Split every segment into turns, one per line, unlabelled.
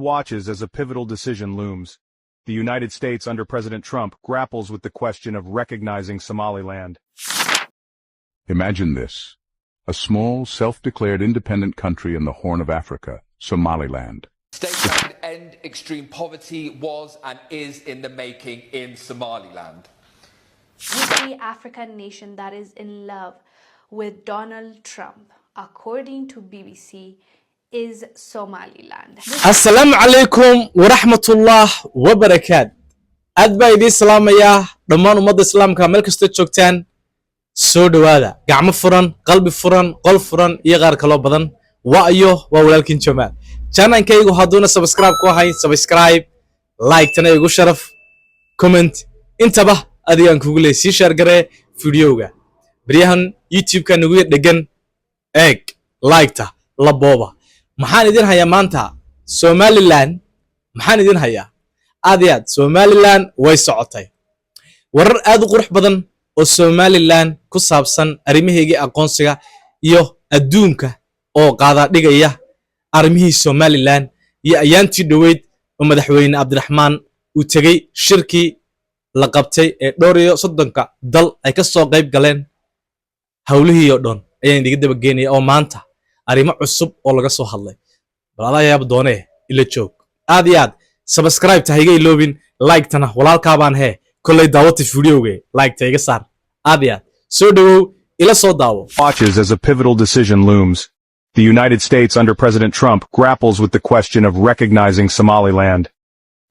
Watches as a pivotal decision looms. The United States under President Trump grapples with the question of recognizing Somaliland.
Imagine this. A small, self-declared independent country in the Horn of Africa, Somaliland.
States that could end extreme poverty was and is in the making in Somaliland.
The African nation that is in love with Donald Trump, according to BBC, is Somaliland.
Assalamu alaikum wa rahmatullah wa barakatuh. Aad baa idin salaamayaa dhammaan ummadda islaamka meel kasta joogtaan. Soo dhawaada gacmo furan, qalbi furan, qol furan iyo qaar kale badan. Waa walaalkiin Jamaal. Channelkaygu hadduna subscribe ku ahay, subscribe, like tana igu sharaf, comment intaba adigaan kugu leeyahay share garee videoga. Bariyahan YouTube-ka nagu dhagan eeg like-ta la booba. maxaan idin hayaa maanta Somaliland maxaan idin hayaa aad Somaliland way socotay warar aad u qurux badan oo Somaliland ku saabsan arrimaheega aqoonsiga iyo adduunka oo qaada dhigaya arrimihii Somaliland iyo ayaantii dhaweyd oo madaxweyne Cabdiraxmaan uu tagay shirkii la qabtay ee dhowr iyo 30 dal ay ka soo qayb galeen hawlihii oo dhan ayaan idiga daba geenay oo maanta arrimo cusub oo laga soo hadlay balada yaab doonee ila joog aad subscribe tahayga iloobin like tana walaalka baan he kulay daawata videoga like tayga saar aad soo dhawow ila soo daawo.
Watches as a pivotal decision looms. The United States under President Trump grapples with the question of recognizing Somaliland.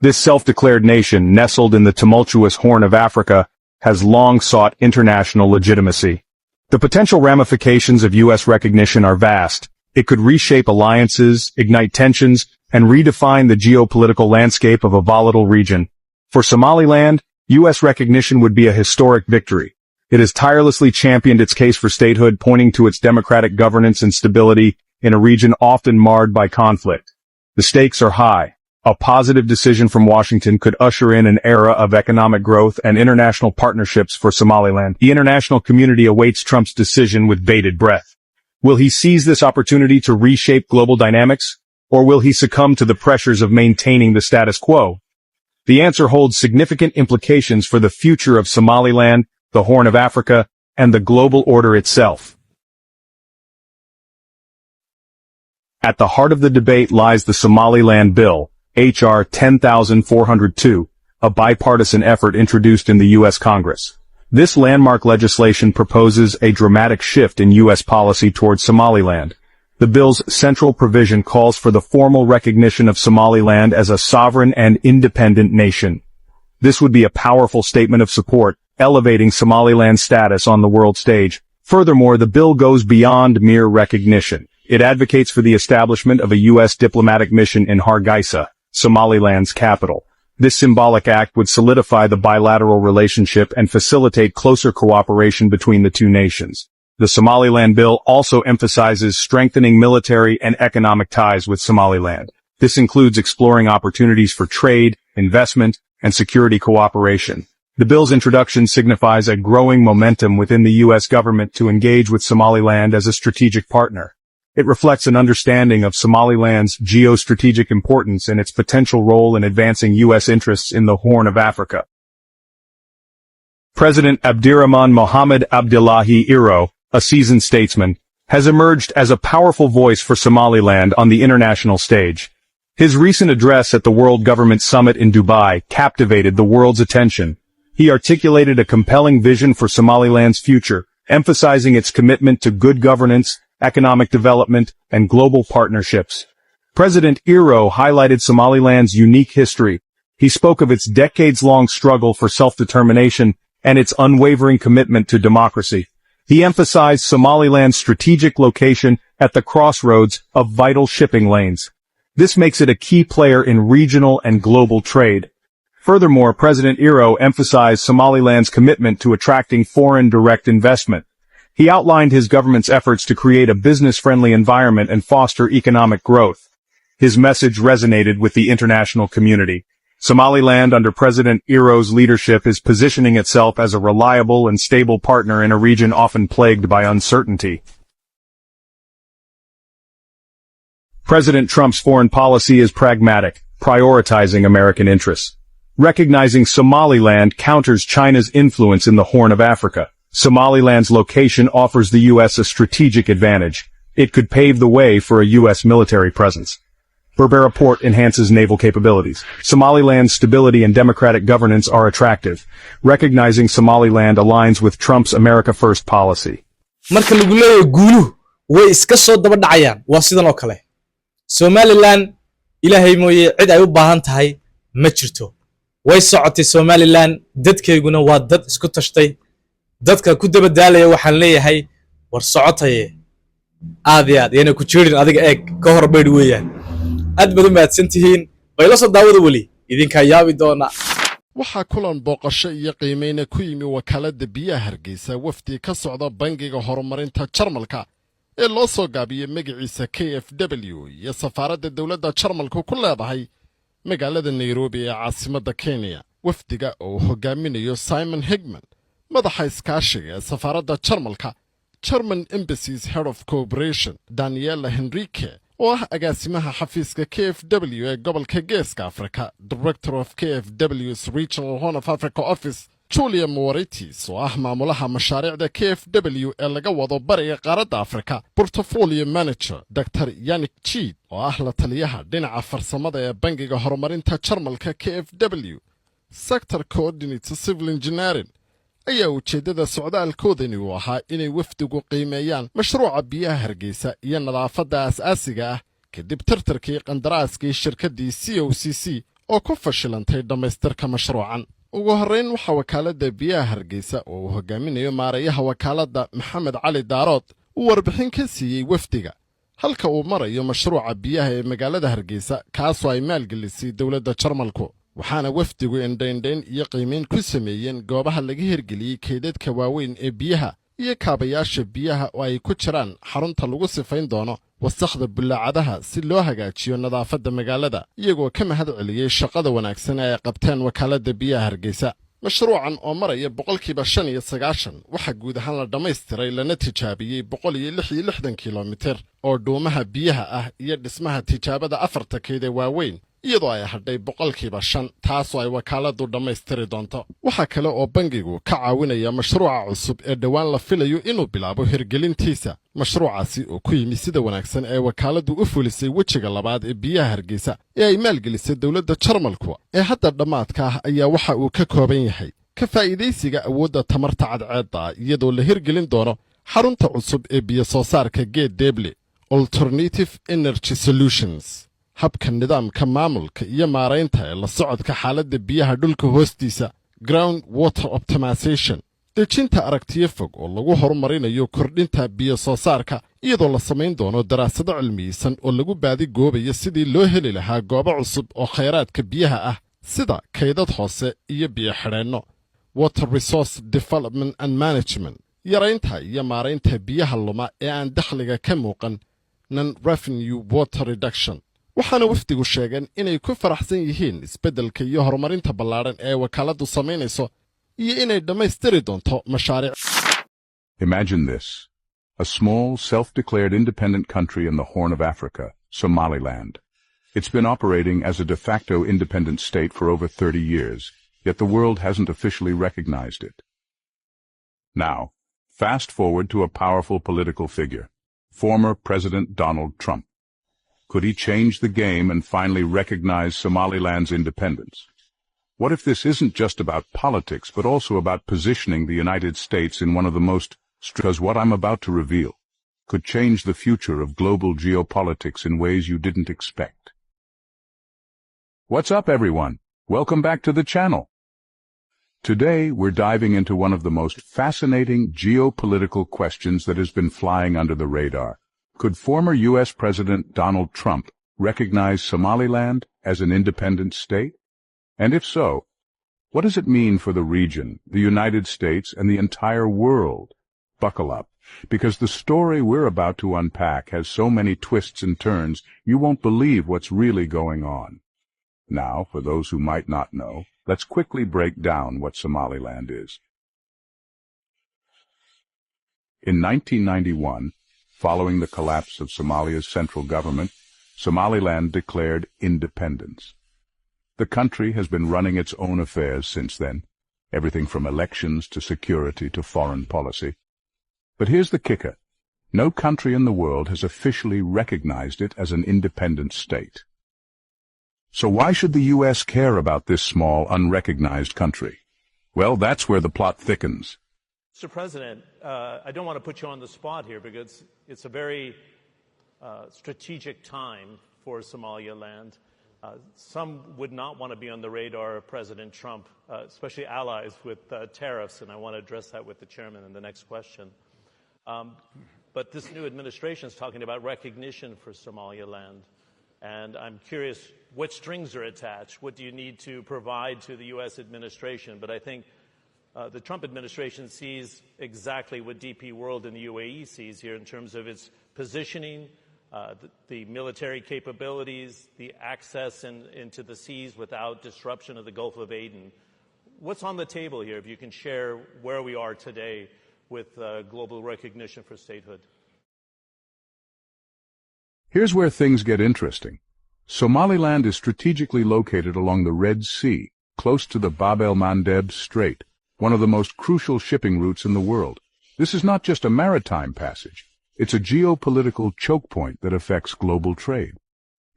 This self-declared nation, nestled in the tumultuous Horn of Africa, has long sought international legitimacy. The potential ramifications of U.S. recognition are vast. It could reshape alliances, ignite tensions, and redefine the geopolitical landscape of a volatile region. For Somaliland, U.S. recognition would be a historic victory. It has tirelessly championed its case for statehood, pointing to its democratic governance and stability in a region often marred by conflict. The stakes are high. A positive decision from Washington could usher in an era of economic growth and international partnerships for Somaliland. The international community awaits Trump's decision with bated breath. Will he seize this opportunity to reshape global dynamics, or will he succumb to the pressures of maintaining the status quo? The answer holds significant implications for the future of Somaliland, the Horn of Africa, and the global order itself. At the heart of the debate lies the Somaliland Bill, H.R. 10402, a bipartisan effort introduced in the U.S. Congress. This landmark legislation proposes a dramatic shift in U.S. policy towards Somaliland. The bill's central provision calls for the formal recognition of Somaliland as a sovereign and independent nation. This would be a powerful statement of support, elevating Somaliland's status on the world stage. Furthermore, the bill goes beyond mere recognition. It advocates for the establishment of a U.S. diplomatic mission in Hargeisa, Somaliland's capital. This symbolic act would solidify the bilateral relationship and facilitate closer cooperation between the two nations. The Somaliland Bill also emphasizes strengthening military and economic ties with Somaliland. This includes exploring opportunities for trade, investment, and security cooperation. The bill's introduction signifies a growing momentum within the U.S. government to engage with Somaliland as a strategic partner. It reflects an understanding of Somaliland's geostrategic importance and its potential role in advancing U.S. interests in the Horn of Africa. President Abdirahman Mohamed Abdullahi Iro, a seasoned statesman, has emerged as a powerful voice for Somaliland on the international stage. His recent address at the World Government Summit in Dubai captivated the world's attention. He articulated a compelling vision for Somaliland's future, emphasizing its commitment to good governance, economic development, and global partnerships. President Iro highlighted Somaliland's unique history. He spoke of its decades-long struggle for self-determination and its unwavering commitment to democracy. He emphasized Somaliland's strategic location at the crossroads of vital shipping lanes. This makes it a key player in regional and global trade. Furthermore, President Iro emphasized Somaliland's commitment to attracting foreign direct investment. He outlined his government's efforts to create a business-friendly environment and foster economic growth. His message resonated with the international community. Somaliland under President Iro's leadership is positioning itself as a reliable and stable partner in a region often plagued by uncertainty. President Trump's foreign policy is pragmatic, prioritizing American interests. Recognizing Somaliland counters China's influence in the Horn of Africa. Somaliland's location offers the U.S. a strategic advantage. It could pave the way for a U.S. military presence. Berbera Port enhances naval capabilities. Somaliland's stability and democratic governance are attractive. Recognizing Somaliland aligns with Trump's America First policy.
marka lagu leeyahay guuluhu way iska soo daba dhacayaan waa sidan oo kale Somaliland ilaahay mooyee cid ay u baahan tahay ma jirto way socotay Somaliland dadkeeguna waa dad isku tashtay dadka ku daba daalaya waxaan leeyahay war socotaye aad yana ku jirin adiga eeg ka hor beed weeyaan aad badan baad santihiin bay la soo daawada wali idinka yaabi doona
waxaa kulan booqasho iyo qiimeyn ku yimi wakaalada biyaha Hargeysa wafdi ka socda bangiga horumarinta Jarmalka ee loo soo gaabiyay magaciisa KfW iyo safaaradda dawladda Jarmalku ku leedahay magaalada Nairobi ee caasimadda Kenya wafdiga oo hogaaminayo Simon Hegman madaxa iskaashiga ee safaaradda Jarmalka German Embassy's Head of Cooperation Daniela Henrique oo ah agaasimaha xafiiska KfW ee gobolka Geeska Afrika Director of KfW's Regional Horn of Africa Office Julia Moretis oo ah maamulaha mashaariicda KfW ee laga wado bariga qaaradda Afrika Portfolio Manager Dr. Yannick Cheed oo ah la taliyaha dhinaca farsamada ee bangiga horumarinta Jarmalka KfW Sector Coordinator Civil Engineering ayaa ujeedada socdaalkoodani uu ahaa inay wafdigu qiimeeyaan mashruuca biyaha Hargeysa iyo nadaafadda aasaasiga ah kadib tartarkii qandaraaskii shirkaddii COCC oo ku fashilantay dhamaystirka mashruucan ugu horreyn waxa wakaalada biyaha Hargeysa oo hogaaminayo maareeyaha wakaalada Maxamed Cali Daarood uu warbixin ka siiyay wafdiga halka uu marayo mashruuca biyaha ee magaalada Hargeysa kaasoo ay maalgelisay dawladda Jarmalku waxaana wafdigu indhayn iyo qiimeyn ku sameeyeen goobaha laga hirgeliyay kaydadka waaweyn ee biyaha iyo kaabayaasha biyaha oo ay ku jiraan xarunta lagu sifayn doono wasakhda bulaacadaha si loo hagaajiyo nadaafadda magaalada iyagoo ka mahad celiyay shaqada wanaagsan ee ay qabteen wakaalada biyaha Hargeysa mashruucan oo maraya 95% waxa guud ahaan la dhameystiray lana tijaabiyay 166 kilomitir oo dhuumaha biyaha ah iyo dhismaha tijaabada afarta kayd ee waaweyn iyadoo ay hadhay 5% taasoo ay wakaaladu dhammaystiri doonto waxa kale oo bangigu ka caawinaya mashruuca cusub ee dhawaan la filayo inuu bilaabo hirgelintiisa mashruucaasi oo ku yimi sida wanaagsan ee wakaaladu u fulisay wejiga labaad ee biyaha Hargeysa ee ay maalgelisay dawladda Jarmalku ee hadda dhamaadka ah ayaa waxa uu ka kooban yahay ka faa'iideysiga awoodda tamarta cadceedda iyadoo la hirgelin doono xarunta cusub ee biyo soo saarka Geed Deble Alternative Energy Solutions habka nidaamka maamulka iyo maareynta ee la socodka xaaladda biyaha dhulka hoostiisa ground water optimization dejinta aragtiyo fog oo lagu horumarinayo kordhinta biyo soo saarka iyadoo la samayn doono daraasado cilmiyeysan oo lagu baadi goobayo sidii loo heli lahaa goobo cusub oo khayraadka biyaha ah sida kaydad hoose iyo biyo xidheenno water resource development and management yaraynta iyo maareynta biyaha luma ee aan dakhliga ka muuqan non revenue water reduction waxaana wafdigu sheegeen inay ku faraxsan yihiin isbeddelka iyo horumarinta ballaaran ee wakaaladu samaynayso iyo inay dhammaystiri doonto mashaariic.
Imagine this. A small, self-declared independent country in the Horn of Africa, Somaliland. It's been operating as a de facto independent state for over 30 years, yet the world hasn't officially recognized it. Now, fast forward to a powerful political figure, former President Donald Trump. Could he change the game and finally recognize Somaliland's independence? What if this isn't just about politics, but also about positioning the United States in one of the most, because what I'm about to reveal could change the future of global geopolitics in ways you didn't expect. What's up, everyone? Welcome back to the channel. Today, we're diving into one of the most fascinating geopolitical questions that has been flying under the radar. Could former U.S. President Donald Trump recognize Somaliland as an independent state? And if so, what does it mean for the region, the United States, and the entire world? Buckle up, because the story we're about to unpack has so many twists and turns, you won't believe what's really going on. Now, for those who might not know, let's quickly break down what Somaliland is. In 1991, following the collapse of Somalia's central government, Somaliland declared independence. The country has been running its own affairs since then, everything from elections to security to foreign policy. But here's the kicker. No country in the world has officially recognized it as an independent state. So why should the U.S. care about this small, unrecognized country? Well, that's where the plot thickens.
Mr. President, I don't want to put you on the spot here because it's a very strategic time for Somaliland. Some would not want to be on the radar of President Trump, especially allies with tariffs, and I want to address that with the chairman in the next question. But this new administration is talking about recognition for Somaliland, and I'm curious what strings are attached. What do you need to provide to the U.S. administration? But I think the Trump administration sees exactly what DP World and the UAE sees here in terms of its positioning, the military capabilities, the access into the seas without disruption of the Gulf of Aden. What's on the table here, if you can share where we are today with global recognition for statehood?
Here's where things get interesting. Somaliland is strategically located along the Red Sea, close to the Bab el-Mandeb Strait, one of the most crucial shipping routes in the world. This is not just a maritime passage. It's a geopolitical choke point that affects global trade.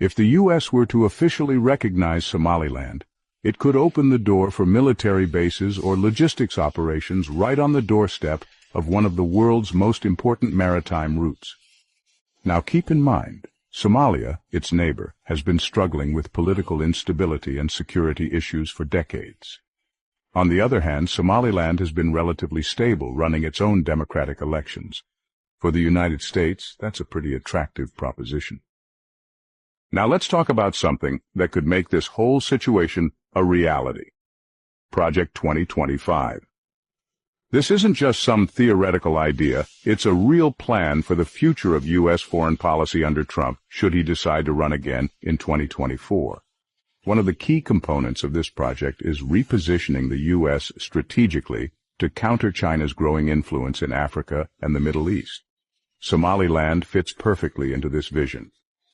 If the U.S. were to officially recognize Somaliland, it could open the door for military bases or logistics operations right on the doorstep of one of the world's most important maritime routes. Now keep in mind, Somalia, its neighbor, has been struggling with political instability and security issues for decades. On the other hand, Somaliland has been relatively stable, running its own democratic elections. For the United States, that's a pretty attractive proposition. Now let's talk about something that could make this whole situation a reality. Project 2025. This isn't just some theoretical idea, it's a real plan for the future of U.S. foreign policy under Trump, should he decide to run again in 2024. One of the key components of this project is repositioning the U.S. strategically to counter China's growing influence in Africa and the Middle East. Somaliland fits perfectly into this vision.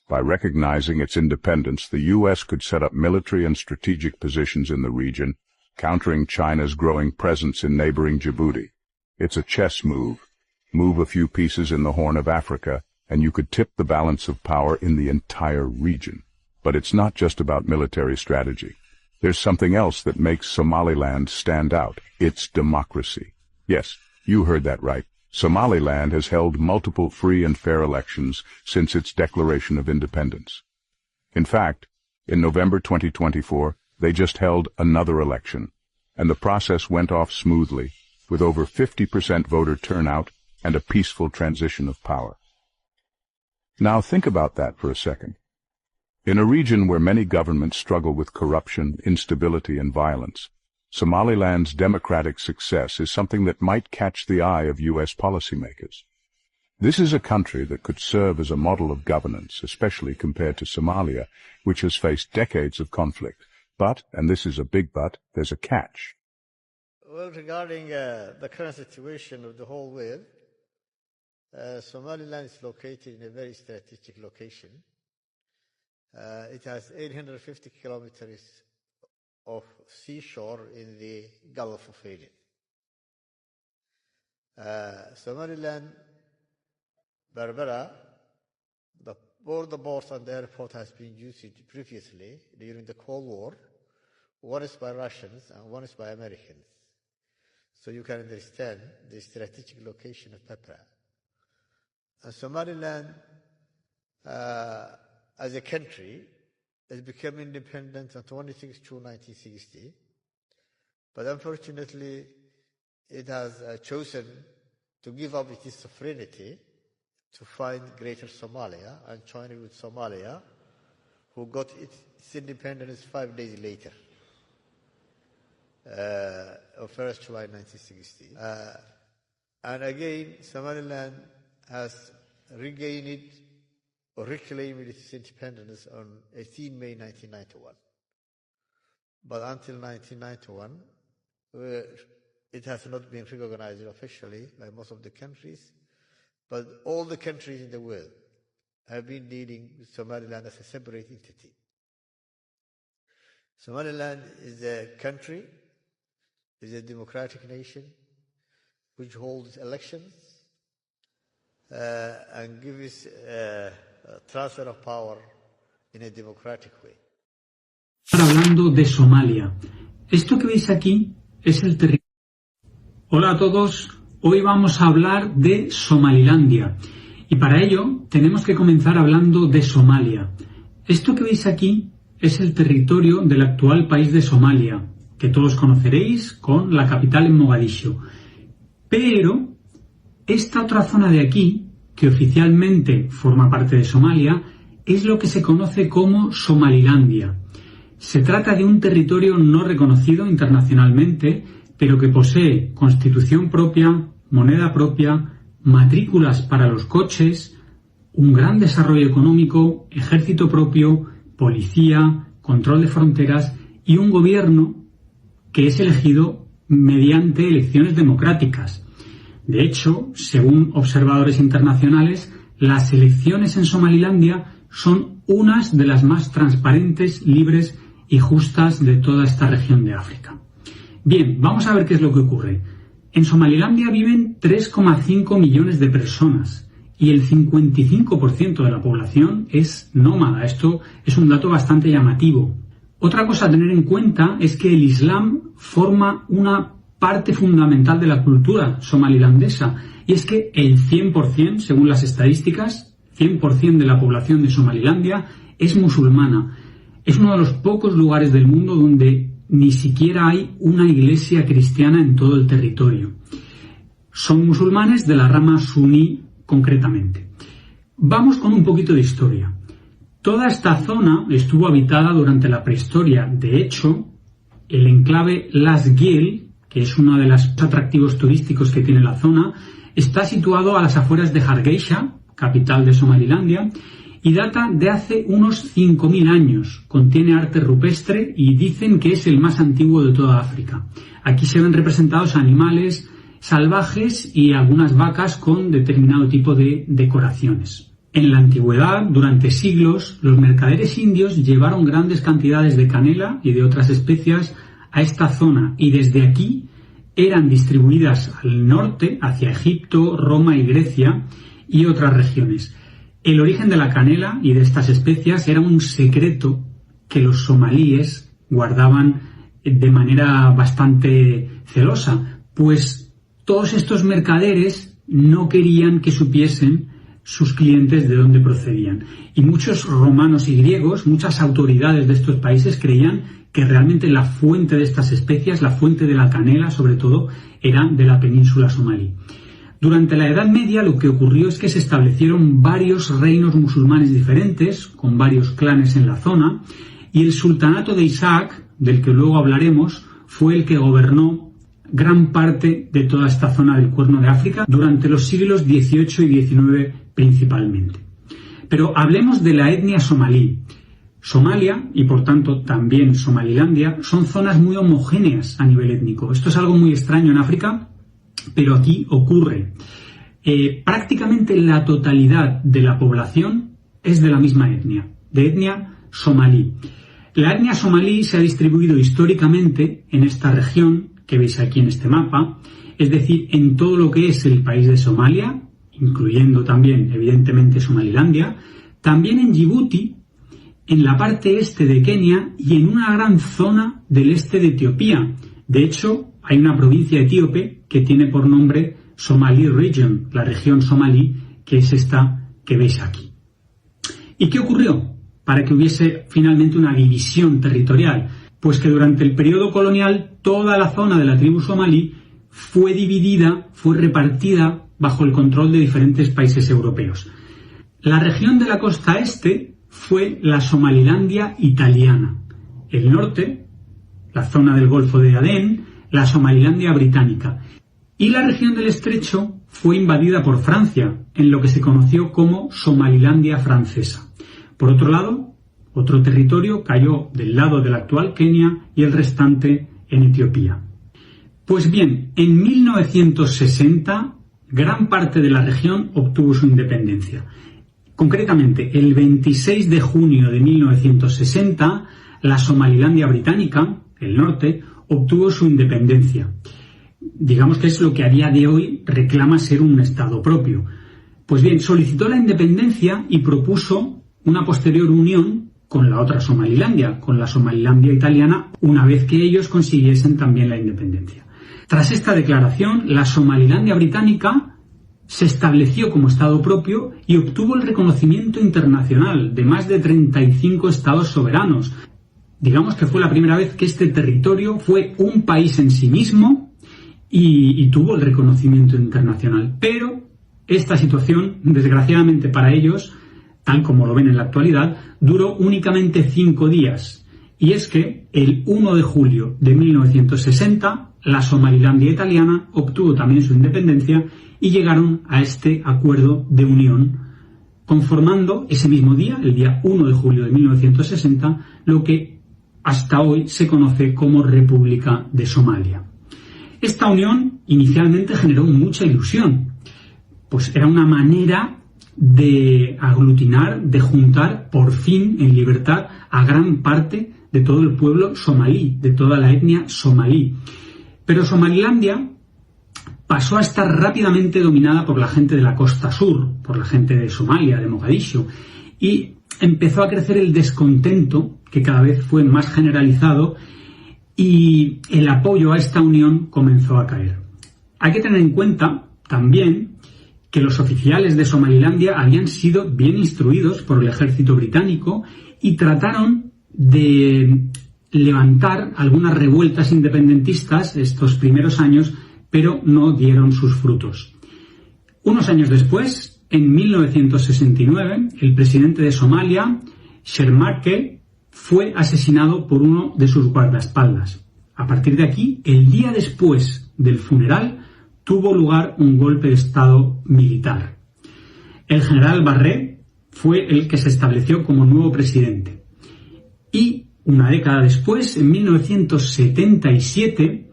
By recognizing its independence, the U.S. could set up military and strategic positions in the region, countering China's growing presence in neighboring Djibouti. It's a chess move. Move a few pieces in the Horn of Africa, and you could tip the balance of power in the entire region. But it's not just about military strategy. There's something else that makes Somaliland stand out. It's democracy. Yes, you heard that right. Somaliland has held multiple free and fair elections since its declaration of independence. In fact, in November 2024, they just held another election, and the process went off smoothly, with over 50% voter turnout and a peaceful transition of power. Now think about that for a second. In a region where many governments struggle with corruption, instability, and violence, Somaliland's democratic success is something that might catch the eye of U.S. policymakers. This is a country that could serve as a model of governance, especially compared to Somalia, which has faced decades of conflict. But, and this is a big but, there's a catch.
Well, regarding the current situation of the whole world, Somaliland is located in a very strategic location. It has 850 kilometers of seashore in the Gulf of Aden. Somaliland, Berbera, the border ports and the airport has been used previously during the Cold War. One is by Russians and one is by Americans. So you can understand the strategic location of Berbera. And Somaliland, as a country, has become independent on 26 June 1960. But unfortunately, it has chosen to give up its sovereignty to find Greater Somalia and join with Somalia, who got its independence 5 days later, on 1st July 1960. And again, Somaliland has regained or reclaimed its independence on 18 May 1991. But until 1991, it has not been recognized officially by most of the countries. But all the countries in the world have been dealing with Somaliland as a separate entity. Somaliland is a country, is a democratic nation, which holds elections and gives a transfer of power in a democratic way.
Hablando de Somalia. Esto que veis aquí es el territorio. Hola a todos, hoy vamos a hablar de Somalilandia y para ello tenemos que comenzar hablando de Somalia. Esto que veis aquí es el territorio del actual país de Somalia, que todos conoceréis con la capital en Mogadiscio. Pero esta otra zona de aquí, que oficialmente forma parte de Somalia, es lo que se conoce como Somalilandia. Se trata de un territorio no reconocido internacionalmente, pero que posee constitución propia, moneda propia, matrículas para los coches, un gran desarrollo económico, ejército propio, policía, control de fronteras y un gobierno que es elegido mediante elecciones democráticas. De hecho, según observadores internacionales, las elecciones en Somalilandia son unas de las más transparentes, libres y justas de toda esta región de África. Bien, vamos a ver qué es lo que ocurre. En Somalilandia viven 3,5 millones de personas y el 55% de la población es nómada. Esto es un dato bastante llamativo. Otra cosa a tener en cuenta es que el Islam forma una parte fundamental de la cultura somalilandesa y es que el 100%, según las estadísticas, 100% de la población de Somalilandia es musulmana. Es uno de los pocos lugares del mundo donde ni siquiera hay una iglesia cristiana en todo el territorio. Son musulmanes de la rama suní concretamente. Vamos con un poquito de historia. Toda esta zona estuvo habitada durante la prehistoria. De hecho, el enclave Las Gil, que es uno de los atractivos turísticos que tiene la zona, está situado a las afueras de Hargeisa, capital de Somalilandia, y data de hace unos 5.000 años. Contiene arte rupestre y dicen que es el más antiguo de toda África. Aquí se ven representados animales salvajes y algunas vacas con determinado tipo de decoraciones. En la antigüedad, durante siglos, los mercaderes indios llevaron grandes cantidades de canela y de otras especias a esta zona y desde aquí eran distribuidas al norte, hacia Egipto, Roma y Grecia y otras regiones. El origen de la canela y de estas especias era un secreto que los somalíes guardaban de manera bastante celosa, pues todos estos mercaderes no querían que supiesen sus clientes de dónde procedían. Y muchos romanos y griegos, muchas autoridades de estos países creían que realmente la fuente de estas especias, la fuente de la canela sobre todo, era de la península somalí. Durante la Edad Media lo que ocurrió es que se establecieron varios reinos musulmanes diferentes, con varios clanes en la zona, y el sultanato de Isaac, del que luego hablaremos, fue el que gobernó gran parte de toda esta zona del Cuerno de África durante los siglos XVIII y XIX principalmente. Pero hablemos de la etnia somalí. Somalia, y por tanto también Somalilandia, son zonas muy homogéneas a nivel étnico. Esto es algo muy extraño en África, pero aquí ocurre. Prácticamente la totalidad de la población es de la misma etnia, de etnia somalí. La etnia somalí se ha distribuido históricamente en esta región que veis aquí en este mapa, es decir, en todo lo que es el país de Somalia, incluyendo también, evidentemente, Somalilandia, también en Djibouti, en la parte este de Kenia y en una gran zona del este de Etiopía. De hecho, hay una provincia etíope que tiene por nombre Somali Region, la región somalí, que es esta que veis aquí. ¿Y qué ocurrió para que hubiese finalmente una división territorial? Pues que durante el periodo colonial toda la zona de la tribu somalí fue dividida, fue repartida bajo el control de diferentes países europeos. La región de la costa este fue la Somalilandia italiana. El norte, la zona del Golfo de Adén, la Somalilandia británica. Y la región del estrecho fue invadida por Francia, en lo que se conoció como Somalilandia francesa. Por otro lado, otro territorio cayó del lado del actual Kenia y el restante en Etiopía. Pues bien, en 1960 gran parte de la región obtuvo su independencia. Concretamente, el 26 de junio de 1960, la Somalilandia británica, el norte, obtuvo su independencia. Digamos que es lo que a día de hoy reclama ser un Estado propio. Pues bien, solicitó la independencia y propuso una posterior unión con la otra Somalilandia, con la Somalilandia italiana, una vez que ellos consiguiesen también la independencia. Tras esta declaración, la Somalilandia británica se estableció como Estado propio y obtuvo el reconocimiento internacional de más de 35 estados soberanos. Digamos que fue la primera vez que este territorio fue un país en sí mismo y tuvo el reconocimiento internacional. Pero esta situación, desgraciadamente para ellos, tal como lo ven en la actualidad, duró únicamente 5 días. Y es que el 1 de julio de 1960, la Somalilandia italiana obtuvo también su independencia y llegaron a este acuerdo de unión, conformando ese mismo día, el día 1 de julio de 1960, lo que hasta hoy se conoce como República de Somalia. Esta unión inicialmente generó mucha ilusión, pues era una manera de aglutinar, de juntar por fin en libertad a gran parte de todo el pueblo somalí, de toda la etnia somalí. Pero Somalilandia pasó a estar rápidamente dominada por la gente de la costa sur, por la gente de Somalia, de Mogadiscio, y empezó a crecer el descontento, que cada vez fue más generalizado, y el apoyo a esta unión comenzó a caer. Hay que tener en cuenta también que los oficiales de Somalilandia habían sido bien instruidos por el ejército británico y trataron de levantar algunas revueltas independentistas estos primeros años, pero no dieron sus frutos. Unos años después, en 1969, el presidente de Somalia, Sharmarke, fue asesinado por uno de sus guardaespaldas. A partir de aquí, el día después del funeral, tuvo lugar un golpe de Estado militar. El general Barre fue el que se estableció como nuevo presidente. Y una década después, en 1977,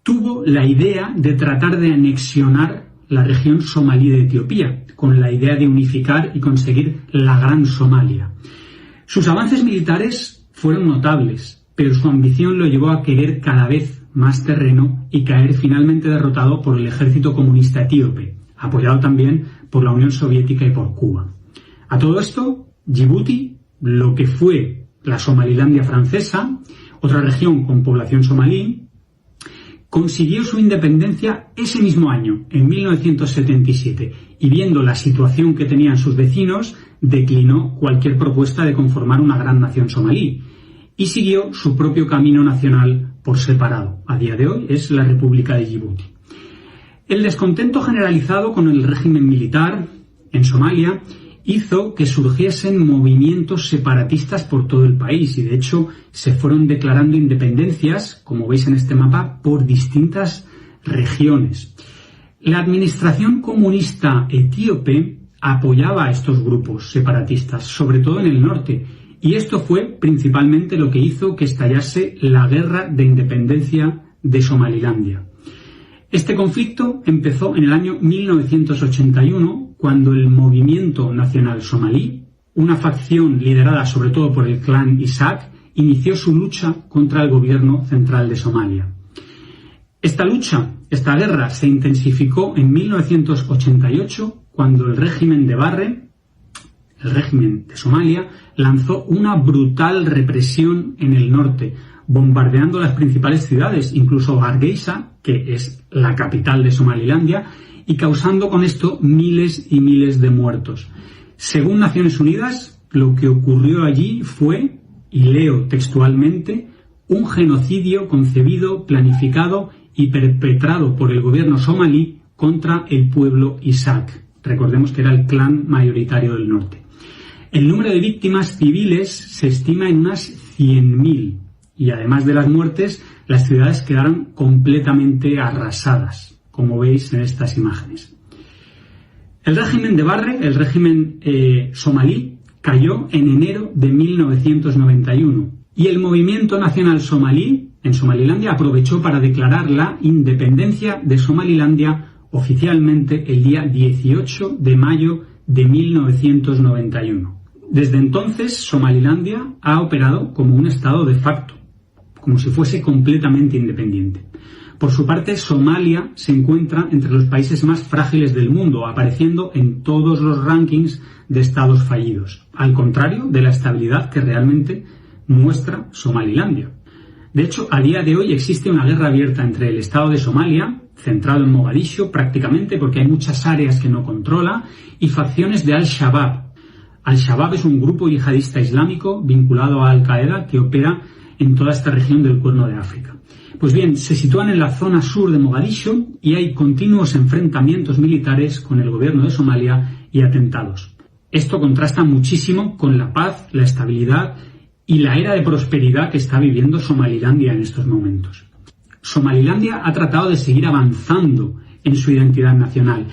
tuvo la idea de tratar de anexionar la región somalí de Etiopía, con la idea de unificar y conseguir la Gran Somalia. Sus avances militares fueron notables, pero su ambición lo llevó a querer cada vez más terreno y caer finalmente derrotado por el ejército comunista etíope, apoyado también por la Unión Soviética y por Cuba. A todo esto, Djibouti, lo que fue la Somalilandia francesa, otra región con población somalí, consiguió su independencia ese mismo año, en 1977, y viendo la situación que tenían sus vecinos, declinó cualquier propuesta de conformar una gran nación somalí y siguió su propio camino nacional por separado. A día de hoy es la República de Djibouti. El descontento generalizado con el régimen militar en Somalia hizo que surgiesen movimientos separatistas por todo el país y de hecho se fueron declarando independencias, como veis en este mapa, por distintas regiones. La administración comunista etíope apoyaba a estos grupos separatistas, sobre todo en el norte, y esto fue principalmente lo que hizo que estallase la guerra de independencia de Somalilandia. Este conflicto empezó en el año 1981, cuando el Movimiento Nacional Somalí, una facción liderada sobre todo por el clan Isaac, inició su lucha contra el gobierno central de Somalia. Esta guerra se intensificó en 1988, cuando el régimen de Barre, el régimen de Somalia, lanzó una brutal represión en el norte, bombardeando las principales ciudades, incluso Hargeisa, que es la capital de Somalilandia, y causando con esto miles y miles de muertos. Según Naciones Unidas, lo que ocurrió allí fue, y leo textualmente, un genocidio concebido, planificado y perpetrado por el gobierno somalí contra el pueblo Isaac. Recordemos que era el clan mayoritario del norte. El número de víctimas civiles se estima en unas 100.000 y además de las muertes, las ciudades quedaron completamente arrasadas, como veis en estas imágenes. El régimen de Barre, el régimen somalí, cayó en enero de 1991 y el Movimiento Nacional Somalí en Somalilandia aprovechó para declarar la independencia de Somalilandia oficialmente el día 18 de mayo de 1991. Desde entonces, Somalilandia ha operado como un estado de facto, como si fuese completamente independiente. Por su parte, Somalia se encuentra entre los países más frágiles del mundo, apareciendo en todos los rankings de estados fallidos, al contrario de la estabilidad que realmente muestra Somalilandia. De hecho, a día de hoy existe una guerra abierta entre el Estado de Somalia, centrado en Mogadiscio prácticamente porque hay muchas áreas que no controla, y facciones de Al-Shabaab. Al-Shabaab es un grupo yihadista islámico vinculado a Al-Qaeda que opera en toda esta región del Cuerno de África. Pues bien, se sitúan en la zona sur de Mogadiscio y hay continuos enfrentamientos militares con el gobierno de Somalia y atentados. Esto contrasta muchísimo con la paz, la estabilidad y la era de prosperidad que está viviendo Somalilandia en estos momentos. Somalilandia ha tratado de seguir avanzando en su identidad nacional.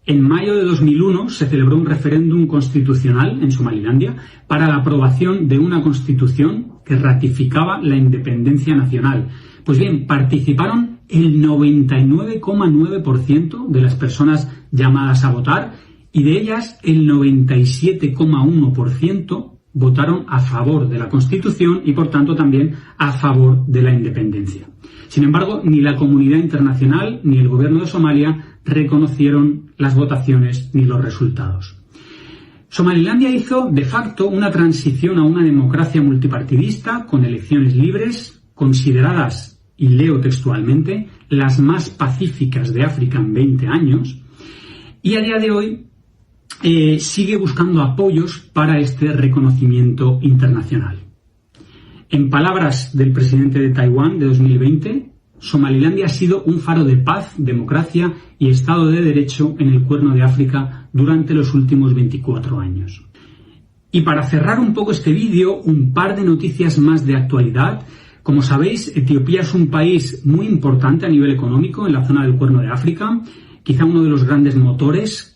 En mayo de 2001 se celebró un referéndum constitucional en Somalilandia para la aprobación de una constitución que ratificaba la independencia nacional. Pues bien, participaron el 99,9% de las personas llamadas a votar y de ellas el 97,1% votaron a favor de la Constitución y por tanto también a favor de la independencia. Sin embargo, ni la comunidad internacional ni el gobierno de Somalia reconocieron las votaciones ni los resultados. Somalilandia hizo de facto una transición a una democracia multipartidista con elecciones libres, consideradas, y leo textualmente, las más pacíficas de África en 20 años, y a día de hoy sigue buscando apoyos para este reconocimiento internacional. En palabras del presidente de Taiwán de 2020, Somalilandia ha sido un faro de paz, democracia y Estado de Derecho en el Cuerno de África durante los últimos 24 años. Y para cerrar un poco este vídeo, un par de noticias más de actualidad. Como sabéis, Etiopía es un país muy importante a nivel económico en la zona del Cuerno de África, quizá uno de los grandes motores,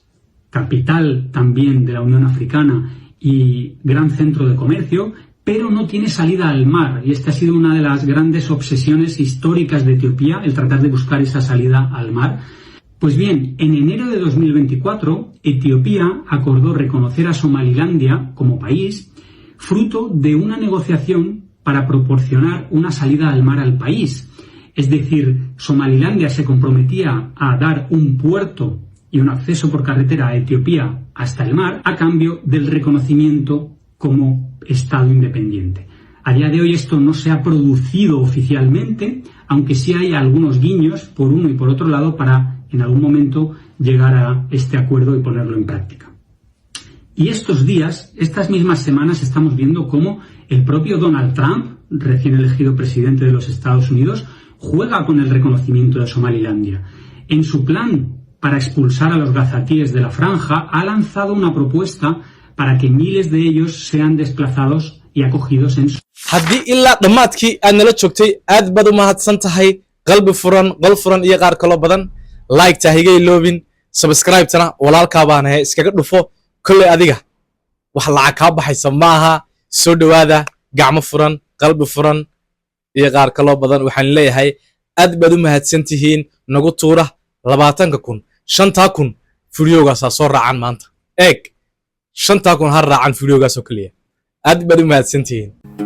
capital también de la Unión Africana y gran centro de comercio, pero no tiene salida al mar, y esta ha sido una de las grandes obsesiones históricas de Etiopía, el tratar de buscar esa salida al mar. Pues bien, en enero de 2024, Etiopía acordó reconocer a Somalilandia como país, fruto de una negociación para proporcionar una salida al mar al país. Es decir, Somalilandia se comprometía a dar un puerto y un acceso por carretera a Etiopía hasta el mar a cambio del reconocimiento como Estado independiente. A día de hoy esto no se ha producido oficialmente, aunque sí hay algunos guiños por uno y por otro lado para en algún momento llegar a este acuerdo y ponerlo en práctica. Y estos días, estas mismas semanas, estamos viendo cómo el propio Donald Trump, recién elegido presidente de los Estados Unidos, juega con el reconocimiento de Somalilandia. En su plan para expulsar a los gazatíes de la franja, ha lanzado una propuesta para que miles de ellos sean desplazados y acogidos en su...
haddii ilaa dhammaadkii aad nala joogtay aad baad u mahadsan tahay qalbi furan qol furan iyo qaar kaloo badan like-ta higa iloobin subscribe-tana walaalkaa baan ahay iskaga dhufo kolley adiga wax lacag kaa baxaysa maaha soo dhowaada gacmo furan qalbi furan iyo qaar kaloo badan waxaan leeyahay aad baad u mahadsan tihiin nagu tuura 20,000 5,000 fiidiyogaasaa soo raacan maanta eeg 5,000 ha raacan fiidiyoogaasoo keliya aad baad u mahadsan tihiin